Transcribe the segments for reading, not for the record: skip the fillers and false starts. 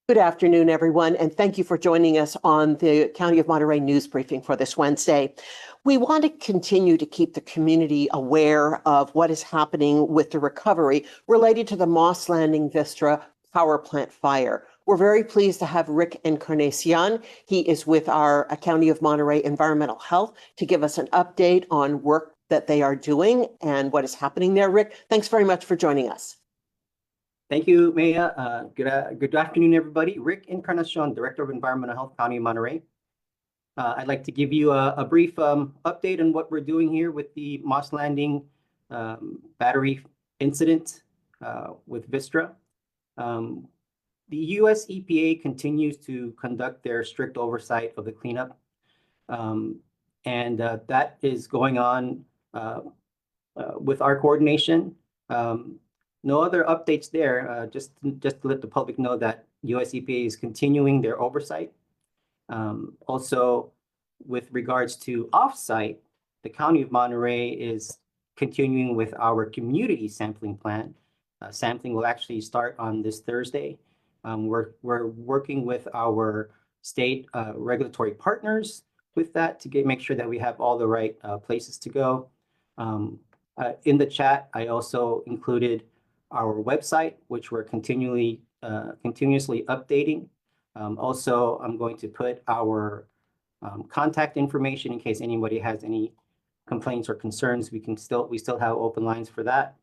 Good afternoon, everyone, and thank you for joining us on the County of Monterey news briefing for this Wednesday. We want to continue to keep the community aware of what is happening with the recovery related to the Moss Landing Vistra power plant fire. We're very pleased to have Rick Encarnacion. He is with our County of Monterey Environmental Health to give us an update on work that they are doing and what is happening there. Rick, thanks very much for joining us. Thank you, Amelia. Good afternoon, everybody. Rick Encarnacion, Director of Environmental Health, County of Monterey. I'd like to give you a brief update on what we're doing here with the Moss Landing battery incident with Vistra. The U.S. EPA continues to conduct their strict oversight of the cleanup, and that is going on with our coordination. No other updates there, just to let the public know that US EPA is continuing their oversight. Also, with regards to offsite, the County of Monterey is continuing with our community sampling plan. Sampling will actually start on this Thursday. We're working with our state regulatory partners with that to make sure that we have all the right places to go. In the chat, I also included our website, which we're continuously updating. Also, I'm going to put our contact information in case anybody has any complaints or concerns. We still have open lines for that.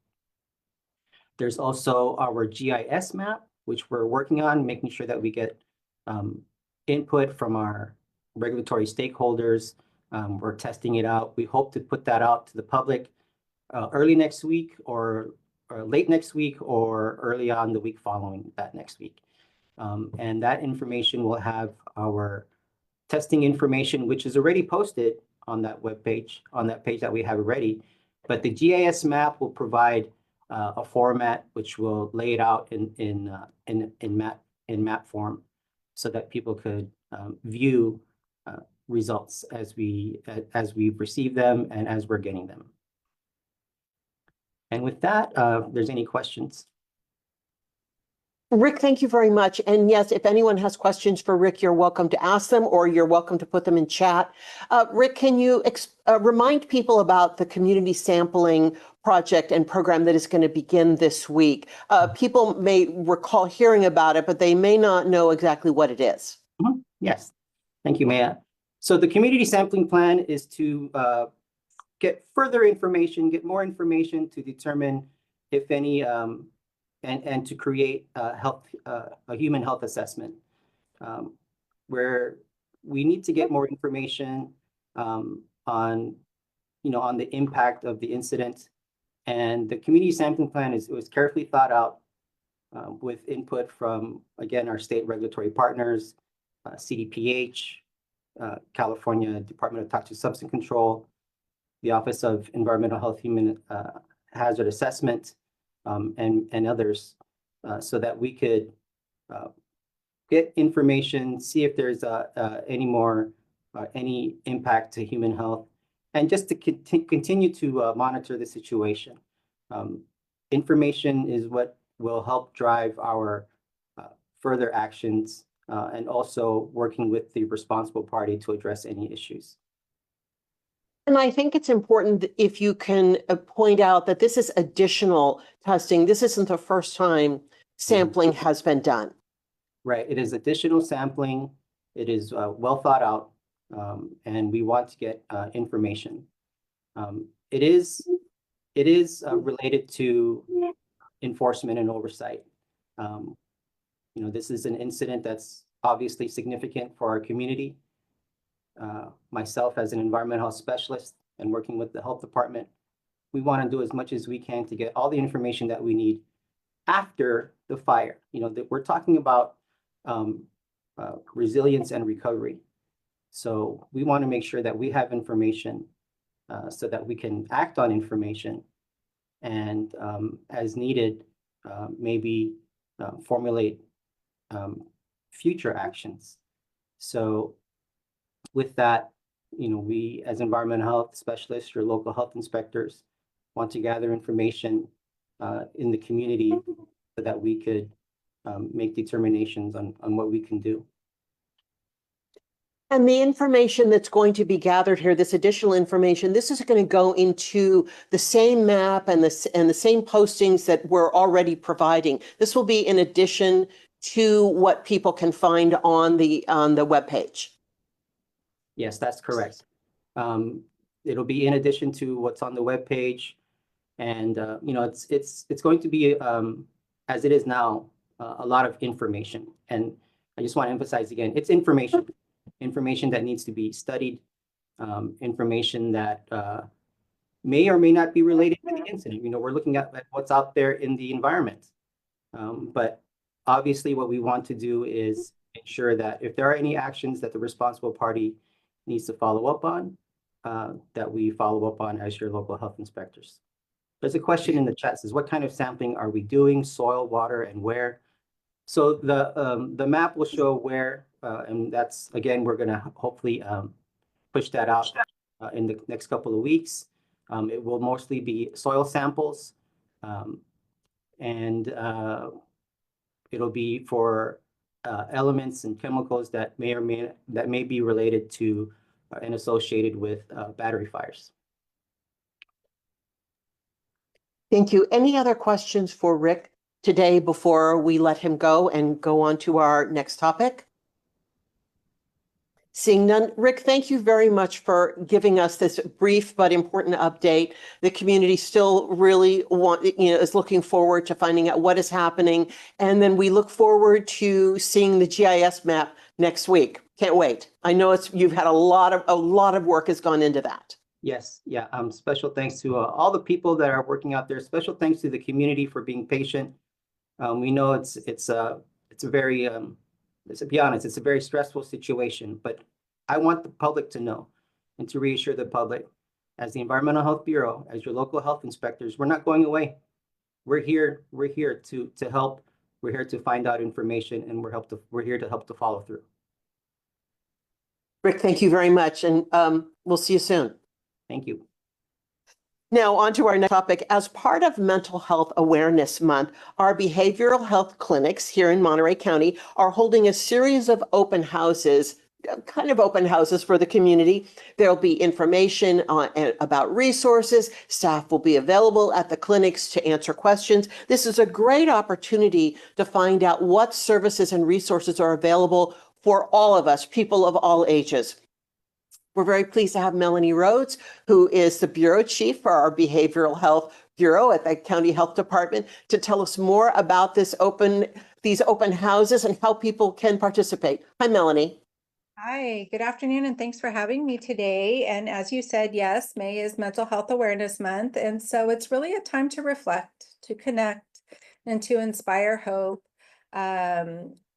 There's also our GIS map, which we're working on, making sure that we get input from our regulatory stakeholders. We're testing it out. We hope to put that out to the public early next week or late next week or early on the week following that next week. And that information will have our testing information, which is already posted on that webpage, on that page that we have already. But the GIS map will provide a format which will lay it out in map form, so that people could view results as we receive them and as we're getting them. And with that, if there's any questions. Rick, thank you very much. And yes, if anyone has questions for Rick, you're welcome to ask them or you're welcome to put them in chat. Rick, can you remind people about the community sampling project and program that is going to begin this week? People may recall hearing about it, but they may not know exactly what it is. Yes, thank you, Maya. So the community sampling plan is to get further information, get more information to determine if any, and to create a human health assessment, where we need to get more information on the impact of the incident. And the community sampling plan was carefully thought out with input from, again, our state regulatory partners, CDPH, California Department of Toxic Substance Control, the Office of Environmental Health Human Hazard Assessment, and others, so that we could get information, see if there's any impact to human health, and just to continue to monitor the situation. Information is what will help drive our further actions, and also working with the responsible party to address any issues. And I think it's important if you can point out that this is additional testing. This isn't the first time sampling has been done. Right. It is additional sampling. It is well thought out, and we want to get information. It is related to enforcement and oversight. This is an incident that's obviously significant for our community. Myself as an environmental health specialist and working with the health department, we want to do as much as we can to get all the information that we need after the fire. We're talking about resilience and recovery. So we want to make sure that we have information so that we can act on information and as needed, maybe formulate future actions. So with that, we as environmental health specialists or local health inspectors want to gather information in the community so that we could make determinations on what we can do. And the information that's going to be gathered here, this additional information, this is going to go into the same map and the same postings that we're already providing. This will be in addition to what people can find on the webpage. Yes, that's correct. It'll be in addition to what's on the webpage, and you know, it's going to be as it is now, a lot of information. And I just want to emphasize again, it's information that needs to be studied, information that may or may not be related to the incident. You know, we're looking at what's out there in the environment. But obviously what we want to do is ensure that if there are any actions that the responsible party needs to follow up on, that we follow up on as your local health inspectors. There's a question in the chat says, what kind of sampling are we doing? Soil, water, and where? So the map will show where, and that's, again, we're gonna hopefully push that out in the next couple of weeks. It will mostly be soil samples, and it'll be for elements and chemicals that may be related to and associated with battery fires. Thank you. Any other questions for Rick today before we let him go and go on to our next topic? Seeing none, Rick, thank you very much for giving us this brief but important update. The community still really is looking forward to finding out what is happening. And then we look forward to seeing the GIS map next week. Can't wait. I know you've had a lot of work has gone into that. Yes, yeah. Special thanks to all the people that are working out there. Special thanks to the community for being patient. We know it's a very to be honest, it's a very stressful situation, but I want the public to know and to reassure the public, as the Environmental Health Bureau, as your local health inspectors, we're not going away. We're here to help. We're here to find out information, and we're here to help to follow through. Rick, thank you very much, and we'll see you soon. Thank you. Now, on to our next topic. As part of Mental Health Awareness Month, our behavioral health clinics here in Monterey County are holding a series of open houses, for the community. There'll be information about resources. Staff will be available at the clinics to answer questions. This is a great opportunity to find out what services and resources are available for all of us, people of all ages. We're very pleased to have Melanie Rhodes, who is the Bureau Chief for our Behavioral Health Bureau at the County Health Department, to tell us more about these open houses and how people can participate. Hi, Melanie. Hi, good afternoon, and thanks for having me today. And as you said, yes, May is Mental Health Awareness Month. And so it's really a time to reflect, to connect, and to inspire hope.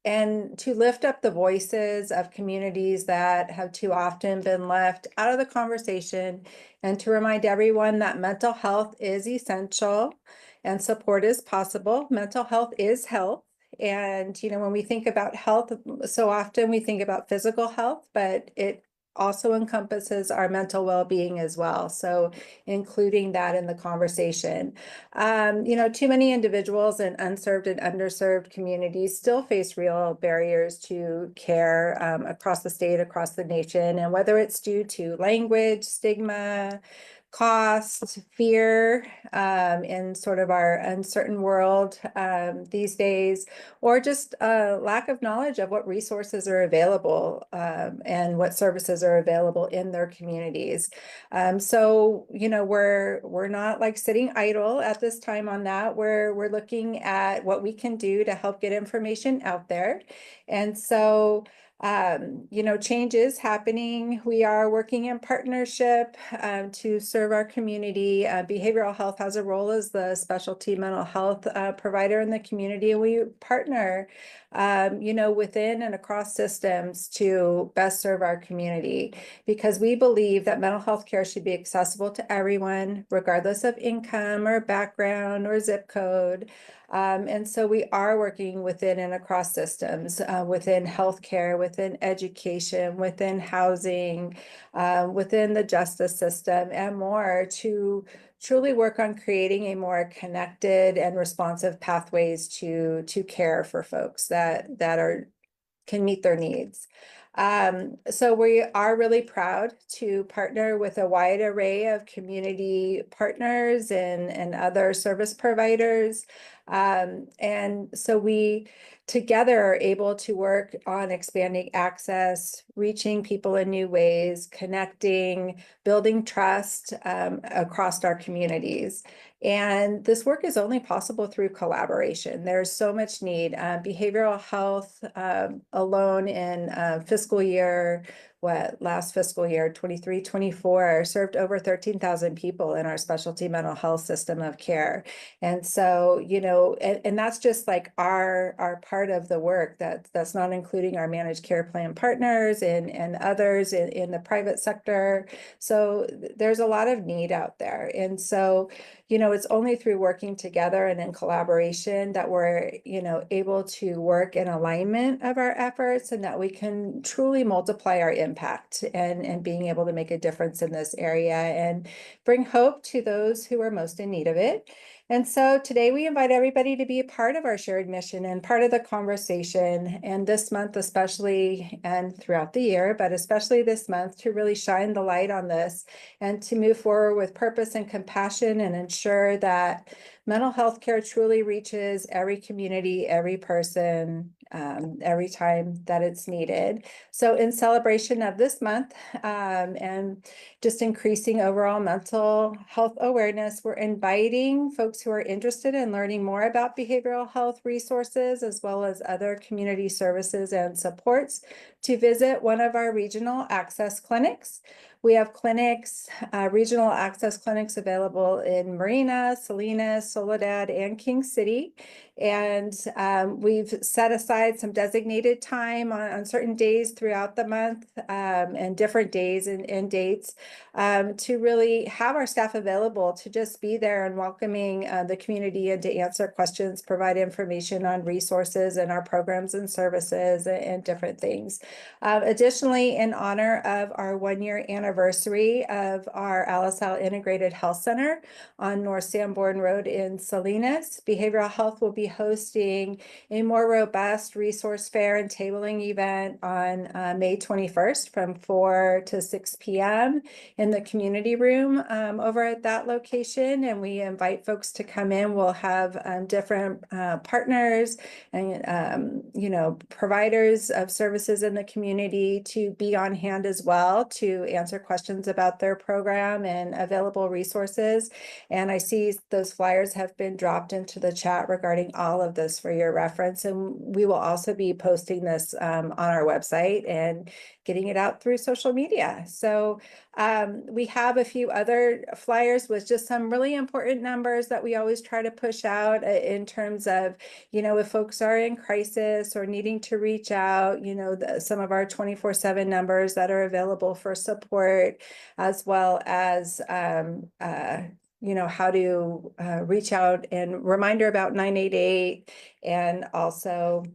And to lift up the voices of communities that have too often been left out of the conversation, and to remind everyone that mental health is essential and support is possible. Mental health is health. And, when we think about health, so often we think about physical health, but it also encompasses our mental well-being as well. So including that in the conversation. Too many individuals in unserved and underserved communities still face real barriers to care across the state, across the nation, and whether it's due to language, stigma, cost, fear in sort of our uncertain world these days, or just a lack of knowledge of what resources are available and what services are available in their communities. So, we're not like sitting idle at this time on that. We're looking at what we can do to help get information out there. And so change is happening. We are working in partnership to serve our community. Behavioral health has a role as the specialty mental health provider in the community, and we partner, within and across systems to best serve our community, because we believe that mental health care should be accessible to everyone, regardless of income or background or zip code. And so we are working within and across systems, within healthcare, within education, within housing, within the justice system, and more, to truly work on creating a more connected and responsive pathways to care for folks that can meet their needs. So we are really proud to partner with a wide array of community partners and other service providers. And so we together are able to work on expanding access, reaching people in new ways, connecting, building trust across our communities. And this work is only possible through collaboration. There's so much need. Behavioral health alone in last fiscal year, 23-24, served over 13,000 people in our specialty mental health system of care. And so, and that's just like our part of the work. That's not including our managed care plan partners and others in the private sector. So there's a lot of need out there. And so, it's only through working together and in collaboration that we're, able to work in alignment of our efforts and that we can truly multiply our impact and being able to make a difference in this area and bring hope to those who are most in need of it. And so today we invite everybody to be a part of our shared mission and part of the conversation. And this month, especially, and throughout the year, but especially this month, to really shine the light on this and to move forward with purpose and compassion and ensure that mental health care truly reaches every community, every person, every time that it's needed. So in celebration of this month and just increasing overall mental health awareness, we're inviting folks who are interested in learning more about behavioral health resources, as well as other community services and supports, to visit one of our regional access clinics. We have clinics, regional access clinics available in Marina, Salinas, Soledad, and King City. And we've set aside some designated time on certain days throughout the month and different days and dates to really have our staff available to just be there and welcoming the community and to answer questions, provide information on resources and our programs and services and different things. Additionally, in honor of our 1-year anniversary of our LSL Integrated Health Center on North Sanborn Road in Salinas, Behavioral Health will be hosting a more robust resource fair and tabling event on May 21st from 4 to 6 p.m. in the community room over at that location. And we invite folks to come in. We'll have different partners and, providers of services in the community to be on hand as well to answer questions about their program and available resources. And I see those flyers have been dropped into the chat regarding all of this for your reference. And we will also be posting this on our website and getting it out through social media. So we have a few other flyers with just some really important numbers that we always try to push out in terms of, if folks are in crisis or needing to reach out, some of our 24/7 numbers that are available for support, as well as how to reach out, and reminder about 988, and also,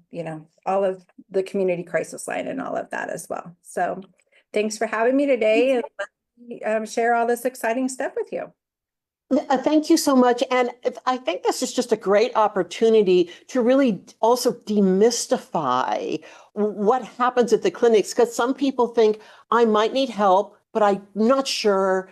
all of the community crisis line and all of that as well. So thanks for having me today, and let me share all this exciting stuff with you. Thank you so much. And I think this is just a great opportunity to really also demystify what happens at the clinics, because some people think I might need help, but I'm not sure.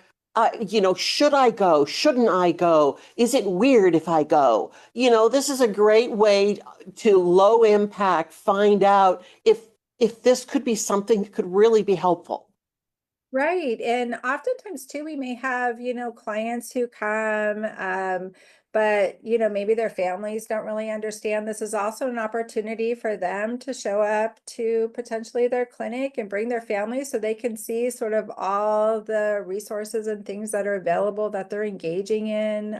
Should I go? Shouldn't I go? Is it weird if I go? This is a great way to low impact find out if this could be something that could really be helpful. Right. And oftentimes too, we may have, clients who come, but, maybe their families don't really understand. This is also an opportunity for them to show up to potentially their clinic and bring their families so they can see sort of all the resources and things that are available that they're engaging in.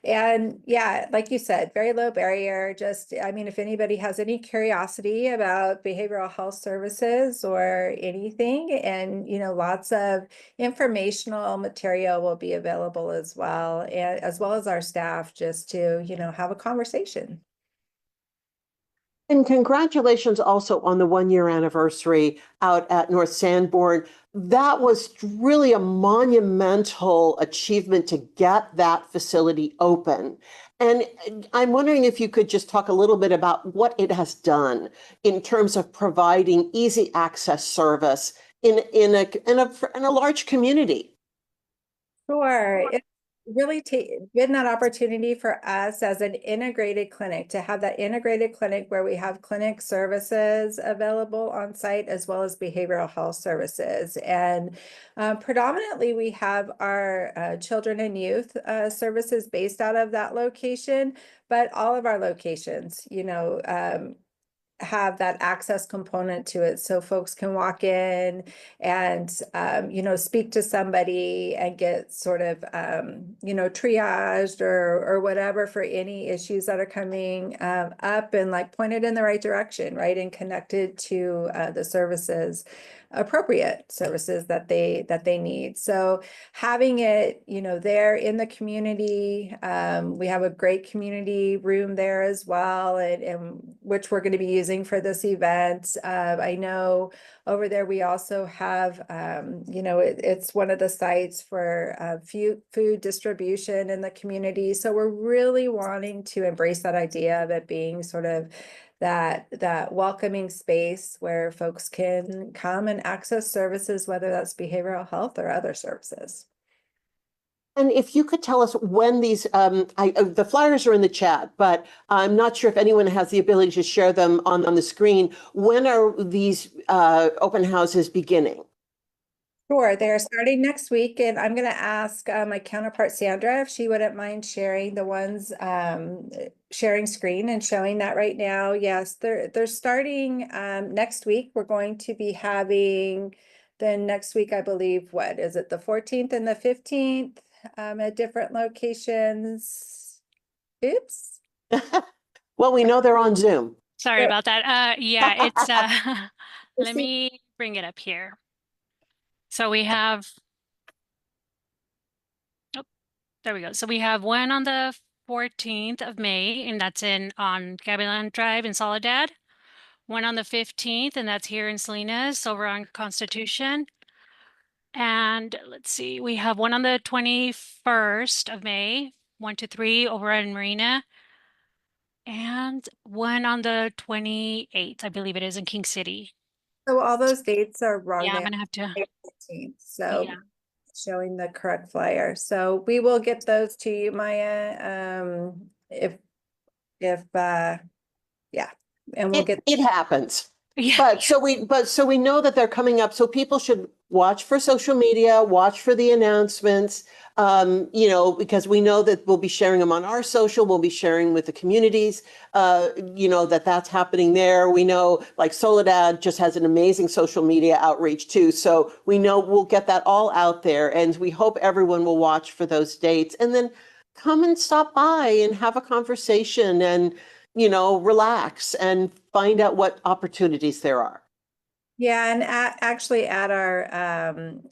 And yeah, like you said, very low barrier. If anybody has any curiosity about behavioral health services or anything, and, lots of informational material will be available as well, and as well as our staff, just to, have a conversation. And congratulations also on the 1 year anniversary out at North Sanborn. That was really a monumental achievement to get that facility open. And I'm wondering if you could just talk a little bit about what it has done in terms of providing easy access service in a large community. Sure. It's really been that opportunity for us as an integrated clinic to have that integrated clinic where we have clinic services available on site as well as behavioral health services. And predominantly we have our children and youth services based out of that location, but all of our locations, have that access component to it so folks can walk in and speak to somebody and get sort of triaged or whatever for any issues that are coming up and like pointed in the right direction, right, and connected to the services, appropriate services that they need. So having it there in the community, we have a great community room there as well, and which we're going to be using for this event. I know over there we also have it's one of the sites for food distribution in the community, so we're really wanting to embrace that idea of it being sort of that welcoming space where folks can come and access services, whether that's behavioral health or other services. And if you could tell us when these, the flyers are in the chat, but I'm not sure if anyone has the ability to share them on the screen. When are these open houses beginning? Sure, they're starting next week, and I'm going to ask my counterpart Sandra if she wouldn't mind sharing the ones, sharing screen and showing that right now. Yes, they're starting next week. We're going to be having then next week, I believe, what is it, the 14th and the 15th at different locations. Oops. Well, we know they're on Zoom. Sorry about that. Yeah, it's let me bring it up here. So we have, oh, there we go. So we have one on the 14th of May, and that's on Gavilan Drive in Soledad. One on the 15th, and that's here in Salinas over on Constitution. And let's see, we have one on the 21st of May, 1 to 3 over in Marina. And one on the 28th, I believe it is, in King City. So all those dates are wrong. Yeah, I'm gonna have to. 15th, so Yeah. showing the correct flyer. So we will get those to you, Maya. If yeah, and we'll get. It happens. Yeah. But so we know that they're coming up. So people should watch for social media, watch for the announcements, because we know that we'll be sharing them on our social, we'll be sharing with the communities, that's happening there. We know like Soledad just has an amazing social media outreach too. So we know we'll get that all out there, and we hope everyone will watch for those dates and then come and stop by and have a conversation and relax and find out what opportunities there are. Yeah, and actually at our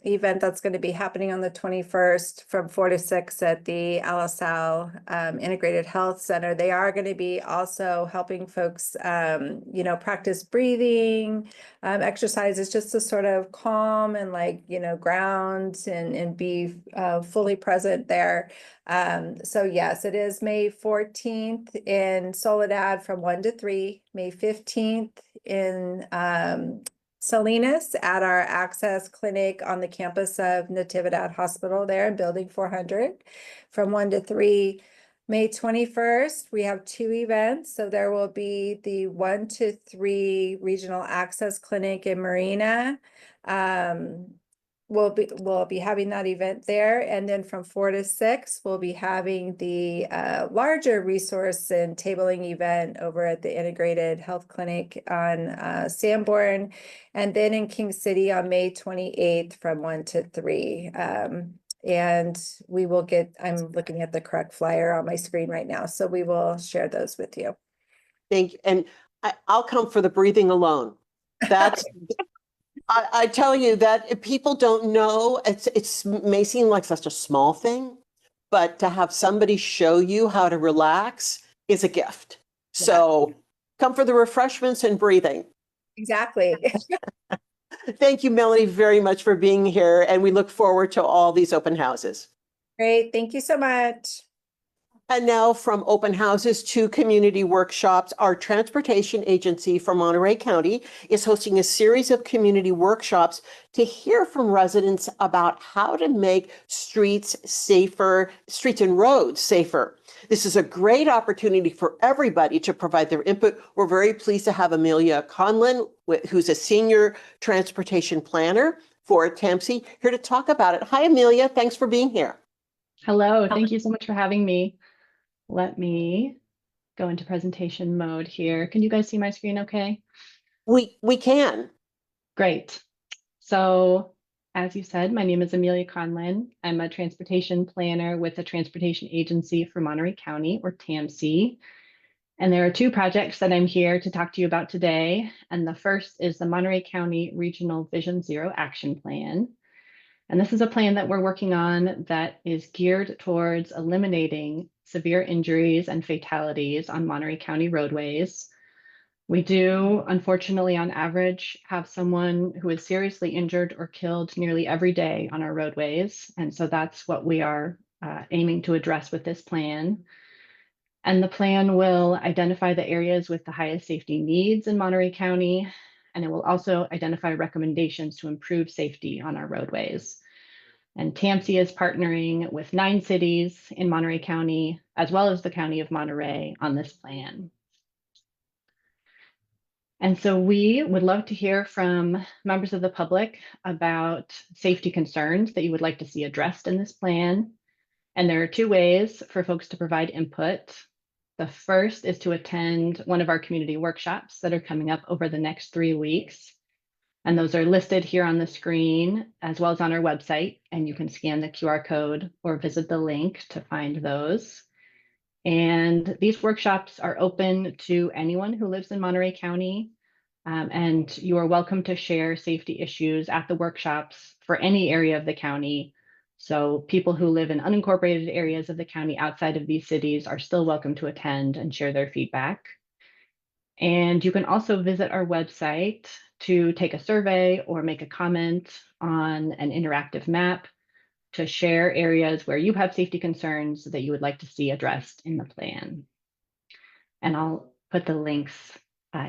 event that's going to be happening on the 21st from 4 to 6 at the Alisal Integrated Health Center, they are going to be also helping folks, practice breathing exercises just to sort of calm and ground and be fully present there. So yes, it is May 14th in Soledad from 1 to 3, May 15th in Salinas at our Access Clinic on the campus of Natividad Hospital there in Building 400 from 1 to 3. May 21st, we have 2 events. So there will be the 1 to 3 Regional Access Clinic in Marina. We'll be having that event there, and then from 4 to 6 we'll be having the larger resource and tabling event over at the Integrated Health Clinic on Sanborn, and then in King City on May 28th from 1 to 3. And we will I'm looking at the correct flyer on my screen right now, so we will share those with you. Thank you. And I'll come for the breathing alone. That's I tell you that if people don't know, it may seem like such a small thing, but to have somebody show you how to relax is a gift. So Come for the refreshments and breathing. Exactly. Thank you, Melanie, very much for being here, and we look forward to all these open houses. Great. Thank you so much. And now from open houses to community workshops, our transportation agency for Monterey County is hosting a series of community workshops to hear from residents about how to make streets safer, streets and roads safer. This is a great opportunity for everybody to provide their input. We're very pleased to have Amelia Conlen, who's a senior transportation planner for TAMC, here to talk about it. Hi, Amelia. Thanks for being here. Hello, thank you so much for having me. Let me go into presentation mode here. Can you guys see my screen okay? We can. Great. So as you said, my name is Amelia Conlen. I'm a transportation planner with the Transportation Agency for Monterey County, or TAMC. And there are two projects that I'm here to talk to you about today. And the first is the Monterey County Regional Vision Zero Action Plan. And this is a plan that we're working on that is geared towards eliminating severe injuries and fatalities on Monterey County roadways. We do, unfortunately, on average, have someone who is seriously injured or killed nearly every day on our roadways. And so that's what we are aiming to address with this plan. And the plan will identify the areas with the highest safety needs in Monterey County, and it will also identify recommendations to improve safety on our roadways. And TAMC is partnering with 9 cities in Monterey County, as well as the County of Monterey, on this plan. And so we would love to hear from members of the public about safety concerns that you would like to see addressed in this plan. And there are 2 ways for folks to provide input. The first is to attend one of our community workshops that are coming up over the next 3 weeks. And those are listed here on the screen, as well as on our website. And you can scan the QR code or visit the link to find those. And these workshops are open to anyone who lives in Monterey County. And you are welcome to share safety issues at the workshops for any area of the county. So people who live in unincorporated areas of the county outside of these cities are still welcome to attend and share their feedback. And you can also visit our website to take a survey or make a comment on an interactive map to share areas where you have safety concerns that you would like to see addressed in the plan. And I'll put the links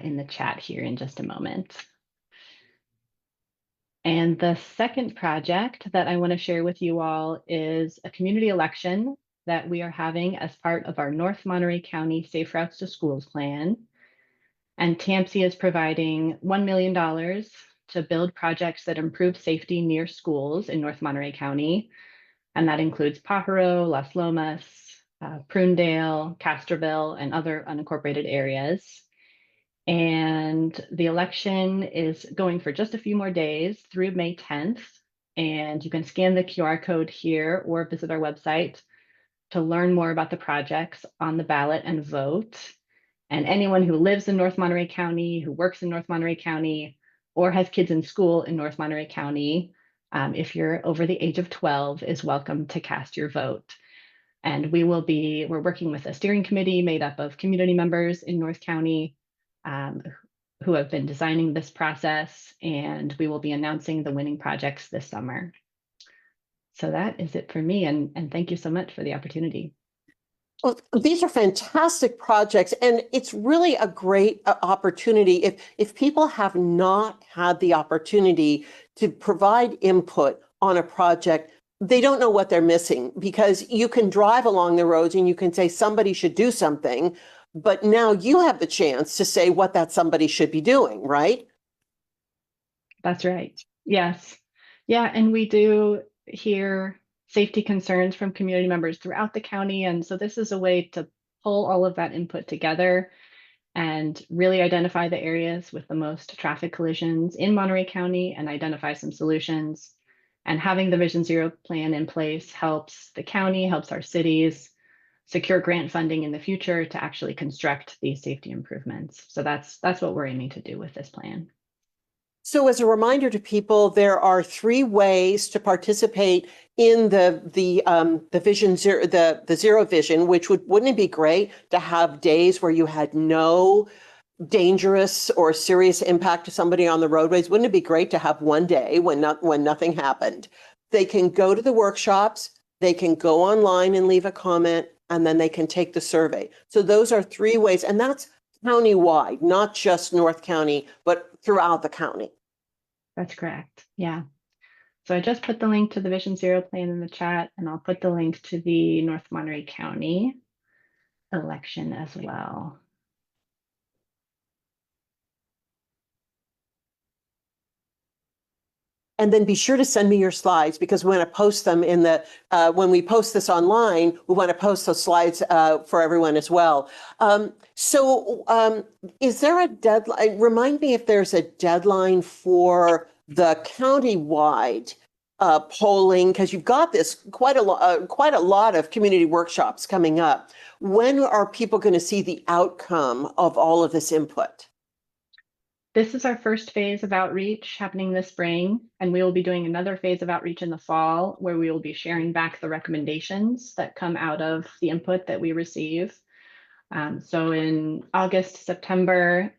in the chat here in just a moment. And the second project that I want to share with you all is a community election that we are having as part of our North Monterey County Safe Routes to Schools plan. And TAMC is providing $1 million to build projects that improve safety near schools in North Monterey County. And that includes Pajaro, Las Lomas, Prunedale, Castroville, and other unincorporated areas. And the election is going for just a few more days through May 10th. And you can scan the QR code here or visit our website to learn more about the projects on the ballot and vote. And anyone who lives in North Monterey County, who works in North Monterey County, or has kids in school in North Monterey County, if you're over the age of 12, is welcome to cast your vote. And we're working with a steering committee made up of community members in North County who have been designing this process, and we will be announcing the winning projects this summer. So that is it for me, and thank you so much for the opportunity. Well, these are fantastic projects, and it's really a great opportunity. If people have not had the opportunity to provide input on a project, they don't know what they're missing, because you can drive along the roads and you can say somebody should do something, but now you have the chance to say what that somebody should be doing, right? That's right. Yes. Yeah, and we do hear safety concerns from community members throughout the county. And so this is a way to pull all of that input together and really identify the areas with the most traffic collisions in Monterey County and identify some solutions. And having the Vision Zero plan in place helps the county, helps our cities secure grant funding in the future to actually construct these safety improvements. So that's what we're aiming to do with this plan. So as a reminder to people, there are 3 ways to participate in the Vision Zero, the Zero Vision, which wouldn't it be great to have days where you had no dangerous or serious impact to somebody on the roadways, wouldn't it be great to have one day when nothing happened? They can go to the workshops, they can go online and leave a comment, and then they can take the survey. So those are 3 ways, and that's county-wide, not just North County, but throughout the county. That's correct. Yeah. So I just put the link to the Vision Zero plan in the chat, and I'll put the link to the North Monterey County election as well. And then be sure to send me your slides, because we want to post them in the, when we post this online, we want to post those slides for everyone as well. Is there a deadline? Remind me if there's a deadline for the county-wide polling, because you've got this quite a lot of community workshops coming up. When are people going to see the outcome of all of this input? This is our first phase of outreach happening this spring, and we will be doing another phase of outreach in the fall where we will be sharing back the recommendations that come out of the input that we receive. So in August, September,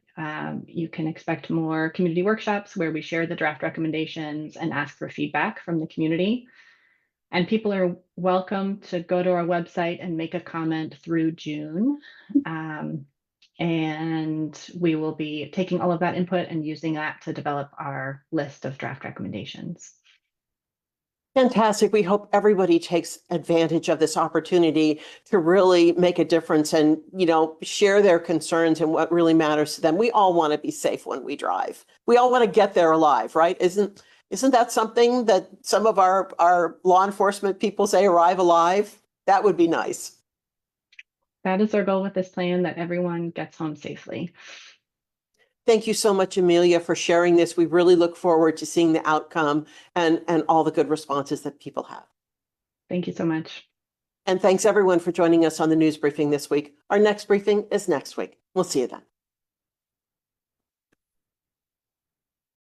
you can expect more community workshops where we share the draft recommendations and ask for feedback from the community. And people are welcome to go to our website and make a comment through June. And we will be taking all of that input and using that to develop our list of draft recommendations. Fantastic. We hope everybody takes advantage of this opportunity to really make a difference and, share their concerns and what really matters to them. We all want to be safe when we drive. We all want to get there alive, right? Isn't that something that some of our law enforcement people say, arrive alive? That would be nice. That is our goal with this plan, that everyone gets home safely. Thank you so much, Amelia, for sharing this. We really look forward to seeing the outcome and all the good responses that people have. Thank you so much. And thanks everyone for joining us on the news briefing this week. Our next briefing is next week. We'll see you then.